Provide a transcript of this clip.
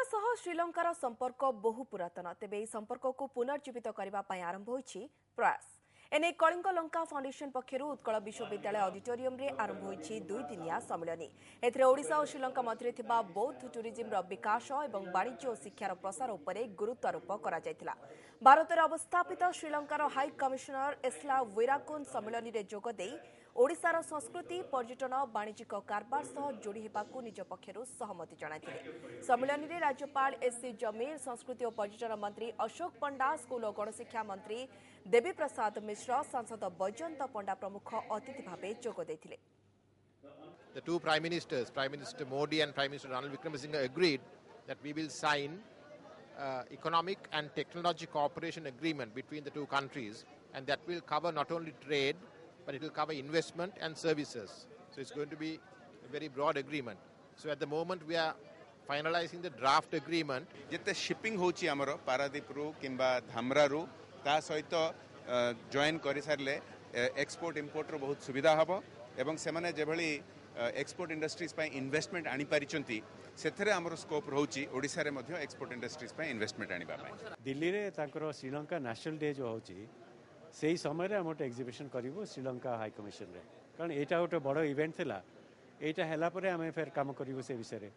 ओडिशा सह श्रीलंकार संपर्क बहु पुरातन तेबे ଏହି संपर्क को पुनर्जीवित करने ପାଇଁ आरंभ होईछि प्रयास। एने कलिंग लंका फाउंडेशन पक्षर उत्कल विश्वविद्यालय ऑडिटोरियम रे आरंभ होईछि 2 दिनिया सम्मेलन। एथिरे ओडिशा और श्रीलंका मध्य थिबा बौद्ध टूरिज्म विकास और वाणिज्य और शिक्षार प्रसार उपरे गुरुत्वारोप करा जायतिला। भारत में अवस्थापित श्रीलंकार हाई कमिशनर एस्ला वीराकुन सम्मेलन रे जोग देई ओडिशार संस्कृति पर्यटन वाणिज्यिक कारबार सह जोड़ी हेबाकू निज पक्षर सहमति जणाइथिले। सम्मेलन में राज्यपाल एससी जमीर, संस्कृति और पर्यटन मंत्री अशोक पंडा, स्कूल और गणशिक्षा मंत्री देवी प्रसाद मिश्र, सांसद बैजयंत पंडा प्रमुख अतिथि भावे जोग देथिले। The two Prime Ministers, Prime Minister Modi and Prime Minister Ranil Wickremesinghe, agreed that we will sign economic and technology cooperation agreement between the two countries, and that will cover not only trade, but it will cover investment and services. So it's going to be a very broad agreement. So at the moment we are finalizing the draft agreement. जिते shipping होची हमरो पारादीप रु किंबा धामरा रु ता सहित join करि सारले export import रो बहुत सुविधा हबो एवं से माने जेभली एक्सपोर्ट इंडस्ट्रीज पय इन्वेस्टमेंट आनी पारिचंती सेथरे हमरो स्कोप रहउची ओडिसा रे मध्ये एक्सपोर्ट इंडस्ट्रीज पय इन्वेस्टमेंट आनिबा पय। दिल्ली रे ताकर श्रीलंका नेशनल डे जो होची सेही समय रे हम गोटे एग्जिबिशन करिवो श्रीलंका हाई कमिशन रे, कारण एटा गोटे बड़ इवेंट थिला। एटा हैला परे हमें फेर काम करिवो से विषय रे।